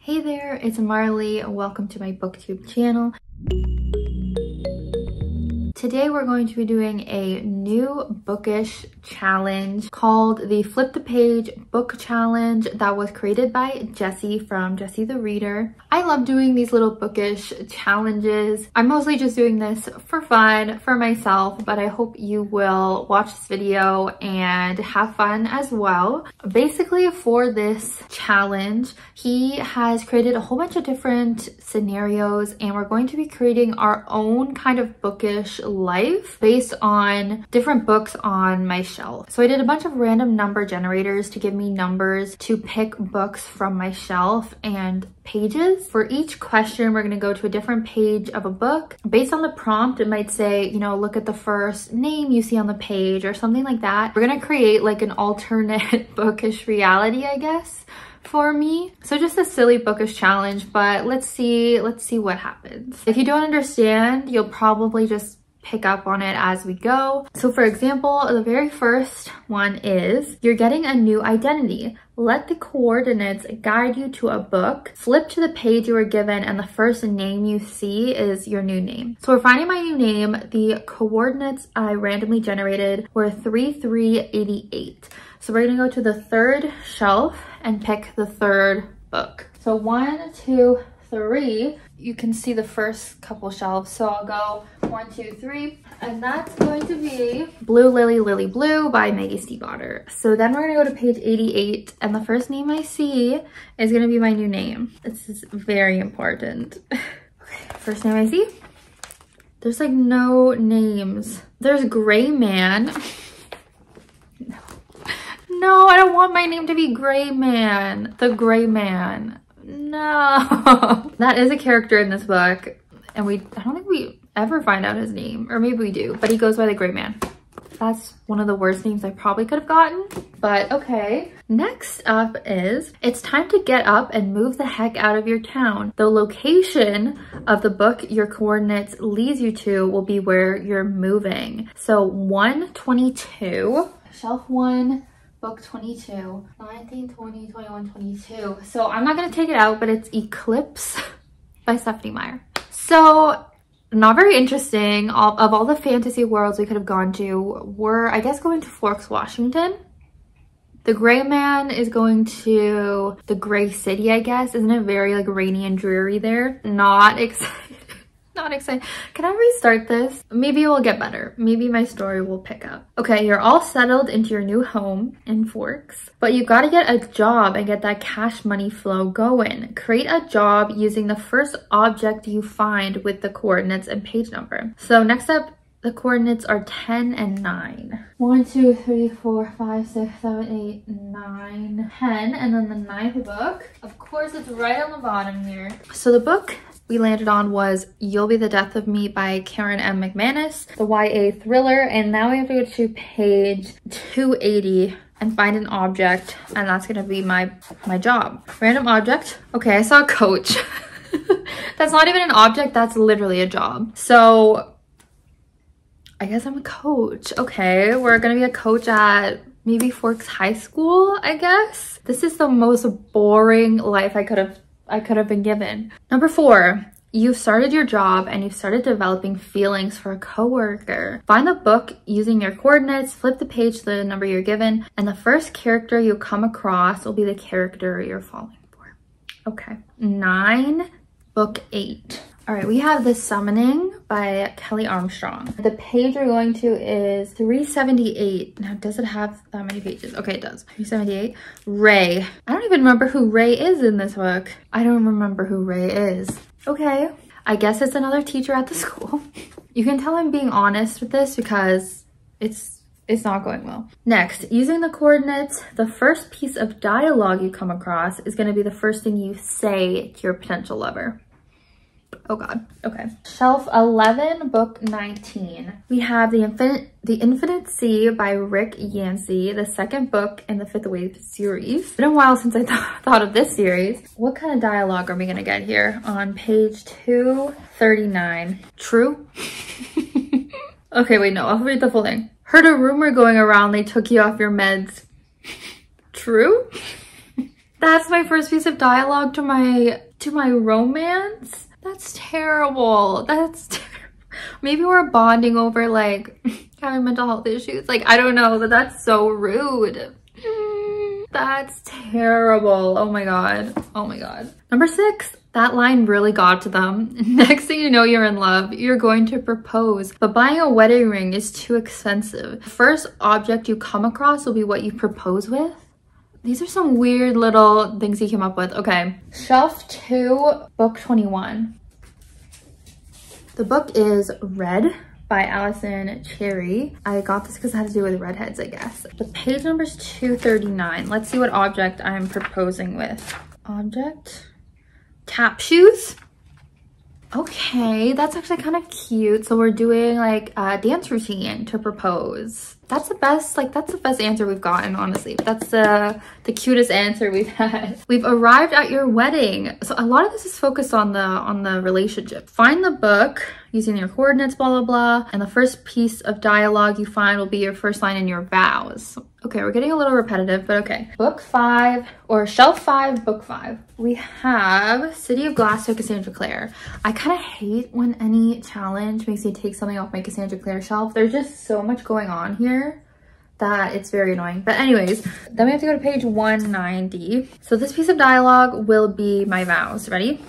Hey there, it's Marley. Welcome to my booktube channel. Today we're going to be doing a new bookish challenge called the Flip the Page Book Challenge that was created by Jessie from Jessie the Reader. I love doing these little bookish challenges. I'm mostly just doing this for fun, for myself, but I hope you will watch this video and have fun as well. Basically, for this challenge, he has created a whole bunch of different scenarios and we're going to be creating our own kind of bookish life based on different books on my shelf. So I did a bunch of random number generators to give me numbers to pick books from my shelf and pages. For each question, we're going to go to a different page of a book. Based on the prompt, it might say, you know, look at the first name you see on the page or something like that. We're going to create like an alternate bookish reality, I guess, for me. So just a silly bookish challenge, but let's see what happens. If you don't understand, you'll probably just pick up on it as we go. So for example, the very first one is, you're getting a new identity. Let the coordinates guide you to a book. Flip to the page you were given and the first name you see is your new name. So we're finding my new name. The coordinates I randomly generated were 3388. So we're gonna go to the third shelf and pick the third book. So 1, 2, 3. You can see the first couple shelves. So I'll go 1, 2, 3, and that's going to be Blue Lily Lily Blue by Maggie Stiefvater. So then we're gonna go to page 88, and the first name I see is gonna be my new name. This is very important. Okay, first name I see. There's like no names. There's Gray Man. No, I don't want my name to be Gray Man. The Gray Man. No. That is a character in this book, and I don't think we ever find out his name, or maybe we do, but he goes by the Gray Man. That's one of the worst names I probably could have gotten, but okay. Next up is, it's time to get up and move the heck out of your town. The location of the book your coordinates leads you to will be where you're moving. So 122, shelf 1, book 22, 19, 20, 21, 22. So I'm not gonna take it out, but it's Eclipse by Stephanie Meyer. So not very interesting. Of all the fantasy worlds we could have gone to, we're, I guess, going to Forks, Washington. The Gray Man is going to the Gray City, I guess. Isn't it very like rainy and dreary there? Not excited. Not excited. Can I restart this? Maybe it will get better. Maybe my story will pick up. Okay, you're all settled into your new home in Forks, but you gotta get a job and get that cash money flow going. Create a job using the first object you find with the coordinates and page number. So next up, the coordinates are 10 and 9. 1, 2, 3, 4, 5, 6, 7, 8, 9, 10, and then the ninth book. Of course, it's right on the bottom here. So the book we landed on was You'll Be the Death of Me by Karen M. McManus, the YA thriller, and now we have to go to page 280 and find an object, and that's gonna be my job. Random object. Okay, I saw a coach. That's not even an object, that's literally a job. So I guess I'm a coach. Okay, we're gonna be a coach at maybe Forks High School, I guess. This is the most boring life I could have been given. Number 4, you've started your job and you've started developing feelings for a coworker. Find the book using your coordinates, flip the page to the number you're given, and the first character you come across will be the character you're falling for. Okay, 9, book 8. All right, we have The Summoning by Kelly Armstrong. The page we're going to is 378. Now, does it have that many pages? Okay, it does. 378. Ray. I don't even remember who Ray is in this book. I don't remember who Ray is. Okay, I guess it's another teacher at the school. You can tell I'm being honest with this because it's not going well. Next, using the coordinates, the first piece of dialogue you come across is going to be the first thing you say to your potential lover. Oh God, okay. Shelf 11, book 19. We have The Infinite Sea by Rick Yancey, the second book in the Fifth Wave series. It's been a while since I thought of this series. What kind of dialogue are we gonna get here on page 239? True? Okay, wait, no, I'll read the full thing. Heard a rumor going around they took you off your meds. True? That's my first piece of dialogue to my romance. That's terrible. That's terrible. Maybe we're bonding over like having mental health issues. Like, I don't know, but that's so rude. That's terrible. Oh my God. Oh my God. Number 6, that line really got to them. Next thing you know, you're in love. You're going to propose, but buying a wedding ring is too expensive. The first object you come across will be what you propose with. These are some weird little things he came up with. Okay. Shelf 2, book 21. The book is Red by Allison Cherry. I got this because it has to do with redheads, I guess. The page number is 239. Let's see what object I'm proposing with. Object, tap shoes. Okay, that's actually kind of cute. So we're doing like a dance routine to propose. That's the best, like that's the best answer we've gotten, honestly. That's the cutest answer we've had. We've arrived at your wedding. So a lot of this is focused on the relationship. Find the book using your coordinates, blah, blah, blah. And the first piece of dialogue you find will be your first line in your vows. Okay, we're getting a little repetitive, but okay. Book 5, or shelf 5, book 5. We have City of Glass to Cassandra Clare. I kind of hate when any challenge makes me take something off my Cassandra Clare shelf. There's just so much going on here that it's very annoying. But anyways, then we have to go to page 190. So this piece of dialogue will be my vows. Ready?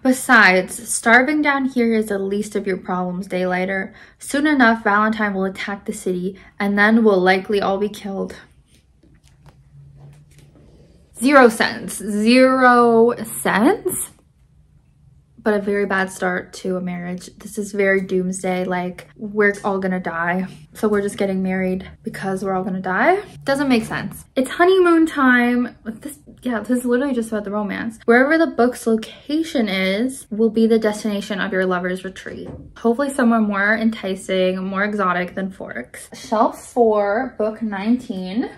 Besides, starving down here is the least of your problems, Daylighter. Soon enough, Valentine will attack the city, and then we'll likely all be killed. 0 cents. 0 cents? But a very bad start to a marriage. This is very doomsday, like we're all gonna die. So we're just getting married because we're all gonna die. Doesn't make sense. It's honeymoon time. This is literally just about the romance. Wherever the book's location is, will be the destination of your lover's retreat. Hopefully somewhere more enticing, more exotic than Forks. Shelf 4, book 19.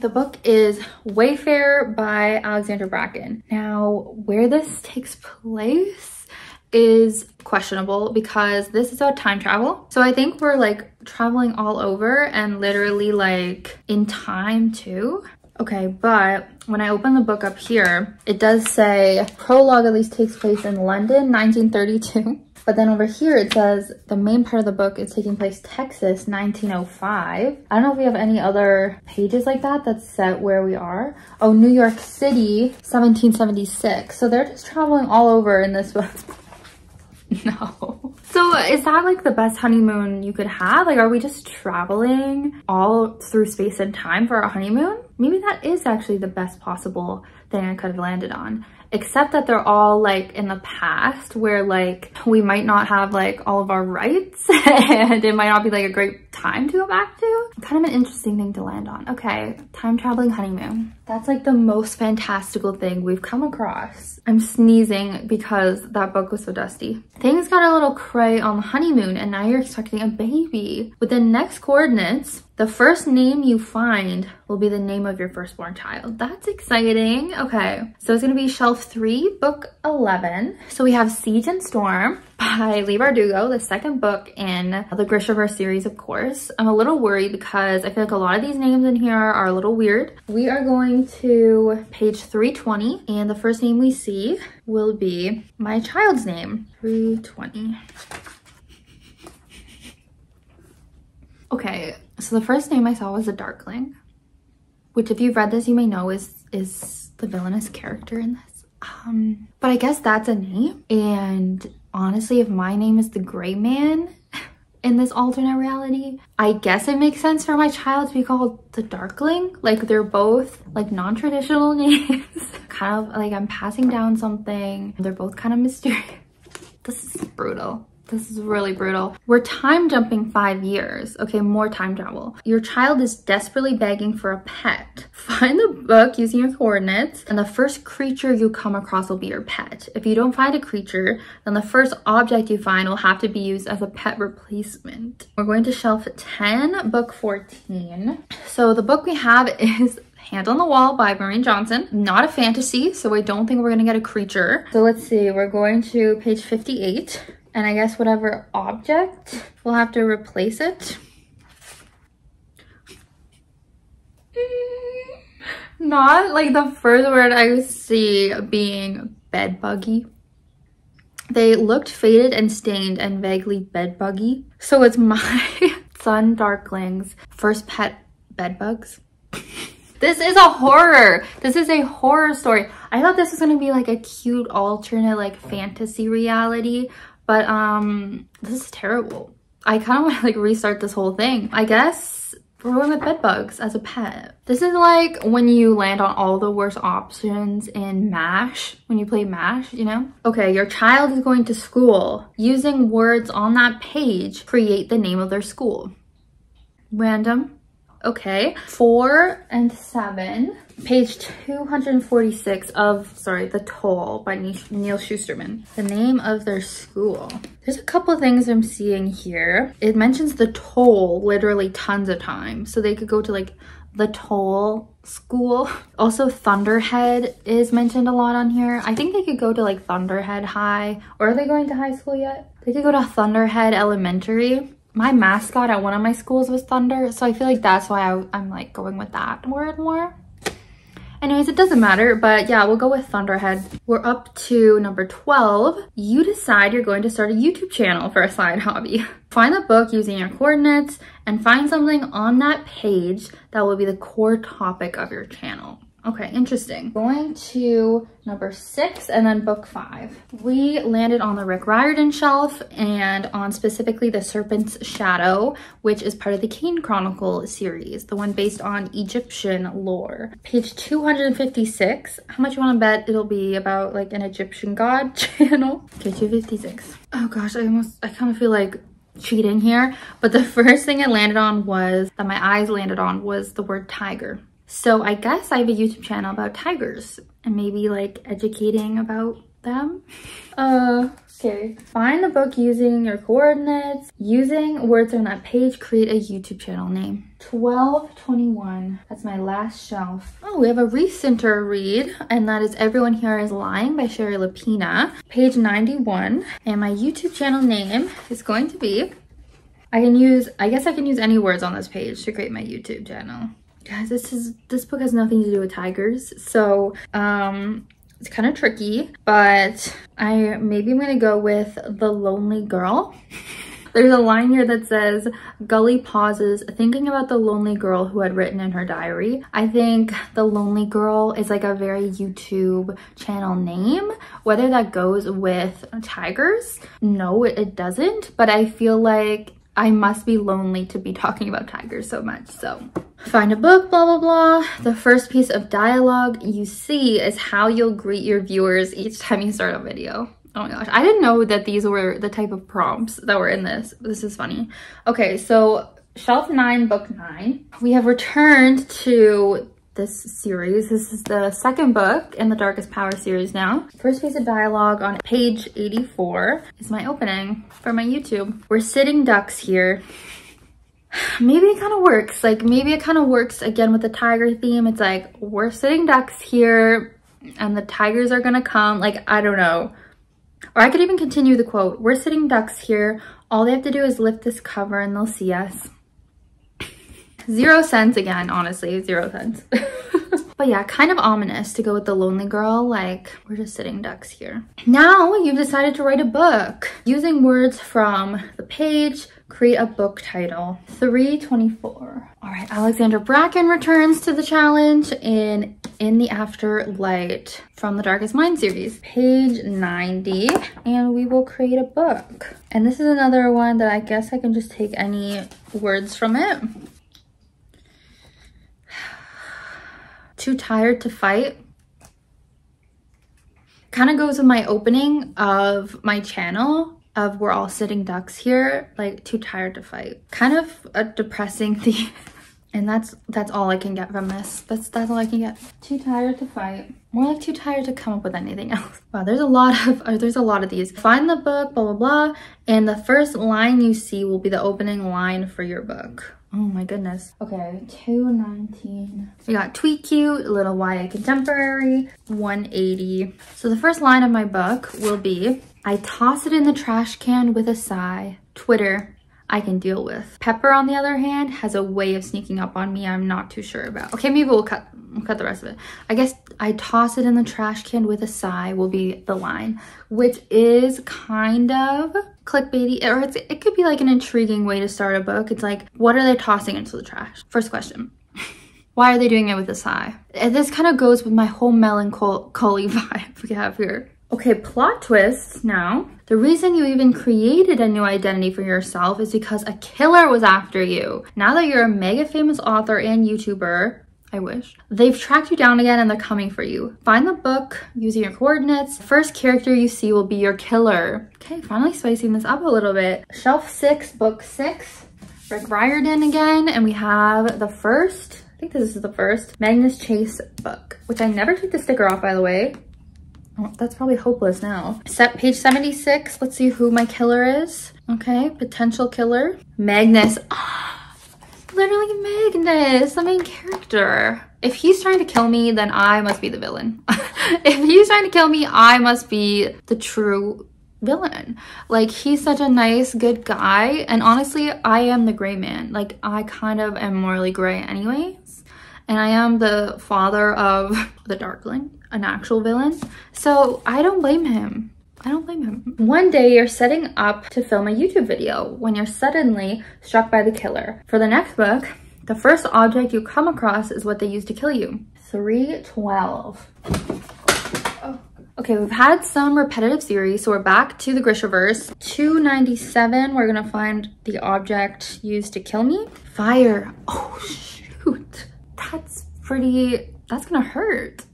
The book is Wayfarer by Alexandra Bracken. Now, where this takes place is questionable because this is about time travel. So I think we're like traveling all over and literally like in time too. Okay, but when I open the book up here, it does say prologue at least takes place in London, 1932. But then over here, it says the main part of the book is taking place Texas, 1905. I don't know if we have any other pages like that that's set where we are. Oh, New York City, 1776. So they're just traveling all over in this book. No. So is that like the best honeymoon you could have? Like, are we just traveling all through space and time for our honeymoon? Maybe that is actually the best possible thing I could have landed on. Except that they're all like in the past where like we might not have like all of our rights and it might not be like a great time to go back to. Kind of an interesting thing to land on. Okay, time traveling honeymoon. That's like the most fantastical thing we've come across. I'm sneezing because that book was so dusty. Things got a little cray on the honeymoon and now you're expecting a baby. With the next coordinates, the first name you find will be the name of your firstborn child. That's exciting. Okay, so it's gonna be shelf 3, book 11. So we have Siege and Storm by Leigh Bardugo, the second book in the Grishaverse series, of course. I'm a little worried because I feel like a lot of these names in here are a little weird. We are going to page 320 and the first name we see will be my child's name. 320. Okay, so the first name I saw was a Darkling, which if you've read this, you may know is the villainous character in this. But I guess that's a name. And honestly, if my name is the Gray Man in this alternate reality, I guess it makes sense for my child to be called the Darkling. Like they're both like non-traditional names. Kind of like I'm passing down something. They're both kind of mysterious. This is brutal. This is really brutal. We're time jumping 5 years. Okay, more time travel. Your child is desperately begging for a pet. Find the book using your coordinates, and the first creature you come across will be your pet. If you don't find a creature, then the first object you find will have to be used as a pet replacement. We're going to shelf 10, book 14. So the book we have is Hand on the Wall by Maureen Johnson. Not a fantasy, so I don't think we're gonna get a creature. So let's see, we're going to page 58. And I guess whatever object, we'll have to replace it. Not like the first word I see being bed buggy. They looked faded and stained and vaguely bed buggy. So it's my son Darkling's first pet bed bugs. This is a horror. This is a horror story. I thought this was gonna be like a cute alternate like fantasy reality, but this is terrible. I kind of want to like restart this whole thing. I guess we're going with bed bugs as a pet. This is like when you land on all the worst options in MASH, when you play MASH, you know? Okay, your child is going to school. Using words on that page, create the name of their school. Random. Okay, 4 and 7, page 246 of, sorry, The Toll by Neil Shusterman. The name of their school. There's a couple of things I'm seeing here. It mentions The Toll literally tons of times. So they could go to like The Toll school. Also Thunderhead is mentioned a lot on here. I think they could go to like Thunderhead High. Or are they going to high school yet? They could go to Thunderhead Elementary. My mascot at one of my schools was Thunder, so I feel like that's why I'm like going with that word more. Anyways, it doesn't matter, but yeah, we'll go with Thunderhead. We're up to number 12. You decide you're going to start a YouTube channel for a side hobby. Find the book using your coordinates and find something on that page that will be the core topic of your channel. Okay, interesting. Going to number 6 and then book 5. We landed on the Rick Riordan shelf and on specifically The Serpent's Shadow, which is part of the Kane Chronicle series, the one based on Egyptian lore. Page 256. How much you want to bet it'll be about like an Egyptian god channel? Okay, 256. Oh gosh, I kind of feel like cheating here, but the first thing it landed on was, that my eyes landed on, was the word tiger. So I guess I have a YouTube channel about tigers and maybe like educating about them. Okay. Find the book using your coordinates. Using words on that page, create a YouTube channel name. 1221. That's my last shelf. Oh, we have a recenter read, and that is Everyone Here Is Lying by Sherry Lapina. Page 91. And my YouTube channel name is going to be, I guess I can use any words on this page to create my YouTube channel. Guys, this book has nothing to do with tigers, so it's kind of tricky, but maybe I'm gonna go with The Lonely Girl. There's a line here that says, Gully pauses, thinking about the lonely girl who had written in her diary. I think The Lonely Girl is like a very YouTube channel name. Whether that goes with tigers, no, it doesn't, but I feel like I must be lonely to be talking about tigers so much, so. Find a book, blah, blah, blah. The first piece of dialogue you see is how you'll greet your viewers each time you start a video. Oh my gosh, I didn't know that these were the type of prompts that were in this. This is funny. Okay, so shelf 9, book 9. We have returned to this series. This is the second book in the Darkest Power series now. First piece of dialogue on page 84 is my opening for my YouTube. We're sitting ducks here. Maybe it kind of works. Like maybe it kind of works again with the tiger theme. It's like, we're sitting ducks here and the tigers are gonna come. Like, I don't know. Or I could even continue the quote. We're sitting ducks here. All they have to do is lift this cover and they'll see us. 0 cents again, honestly, 0 cents. But yeah, kind of ominous to go with The Lonely Girl, like we're just sitting ducks here. Now you've decided to write a book. Using words from the page, create a book title. 324. All right, Alexandra Bracken returns to the challenge in the Afterlight from the Darkest Mind series. Page 90, and we will create a book. And this is another one that I guess I can just take any words from it. Too tired to fight. Kind of goes with my opening of my channel of we're all sitting ducks here, like too tired to fight. Kind of a depressing theme. And that's all I can get from this. That's all I can get. Too tired to fight. More like too tired to come up with anything else. Wow, there's a lot of these. Find the book, blah, blah, blah. And the first line you see will be the opening line for your book. Oh my goodness. Okay, 219. We got Tweet Cute, Little YA Contemporary, 180. So the first line of my book will be, I toss it in the trash can with a sigh. Twitter, I can deal with. Pepper, on the other hand, has a way of sneaking up on me I'm not too sure about. Okay, maybe we'll cut the rest of it. I guess I toss it in the trash can with a sigh will be the line, which is kind of clickbaity, or it could be like an intriguing way to start a book. It's like, what are they tossing into the trash? First question. Why are they doing it with a sigh? And this kind of goes with my whole melancholy vibe we have here. Okay, plot twists now. The reason you even created a new identity for yourself is because a killer was after you. Now that you're a mega famous author and YouTuber, I wish, they've tracked you down again and they're coming for you. Find the book using your coordinates. First character you see will be your killer. Okay, finally spicing this up a little bit. Shelf 6, book 6. Rick Riordan again, and we have the first, I think this is the first, Magnus Chase book, which I never took the sticker off, by the way. Oh, that's probably hopeless now. Page 76. Let's see who my killer is. Okay, potential killer. Magnus. Ah, literally Magnus, the main character. If he's trying to kill me, then I must be the villain. If he's trying to kill me, I must be the true villain. Like, he's such a nice, good guy. And honestly, I am the gray man. Like, I kind of am morally gray anyways. And I am the father of the Darkling, an actual villain. So I don't blame him. I don't blame him. One day you're setting up to film a YouTube video when you're suddenly struck by the killer. For the next book, the first object you come across is what they used to kill you. 312. Oh. Okay, we've had some repetitive series, so we're back to the Grishaverse. 297, we're gonna find the object used to kill me. Fire. Oh, shoot. That's gonna hurt.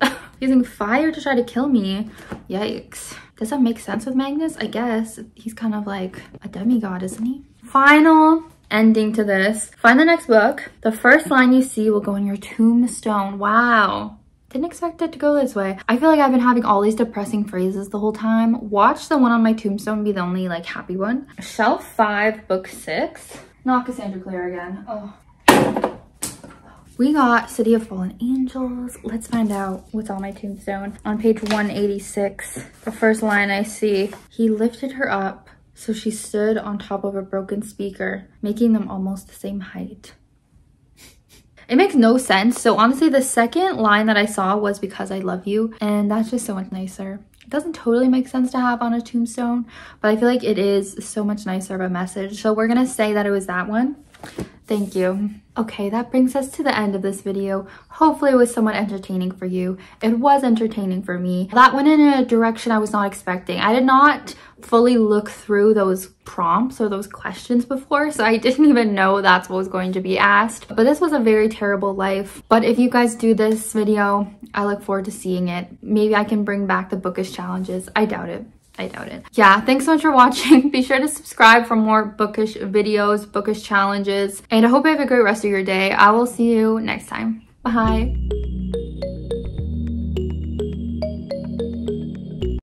Using fire to try to kill me. Yikes. Does that make sense with Magnus? I guess. He's kind of like a demigod, isn't he? Final ending to this. Find the next book. The first line you see will go in your tombstone. Wow. Didn't expect it to go this way. I feel like I've been having all these depressing phrases the whole time. Watch the one on my tombstone be the only like happy one. Shelf 5, book 6. Not Cassandra Clare again. Oh. We got City of Fallen Angels. Let's find out what's on my tombstone. On page 186, the first line I see, he lifted her up so she stood on top of a broken speaker, making them almost the same height. It makes no sense. So honestly, the second line that I saw was because I love you, and that's just so much nicer. It doesn't totally make sense to have on a tombstone, but I feel like it is so much nicer of a message. So we're gonna say that it was that one. Thank you. Okay, that brings us to the end of this video. Hopefully it was somewhat entertaining for you. It was entertaining for me. That went in a direction I was not expecting. I did not fully look through those prompts or those questions before, so I didn't even know that's what was going to be asked. But this was a very terrible life. But if you guys do this video, I look forward to seeing it. Maybe I can bring back the bookish challenges. I doubt it. I doubt it. Yeah, thanks so much for watching. Be sure to subscribe for more bookish videos, bookish challenges, and I hope you have a great rest of your day. I will see you next time. Bye.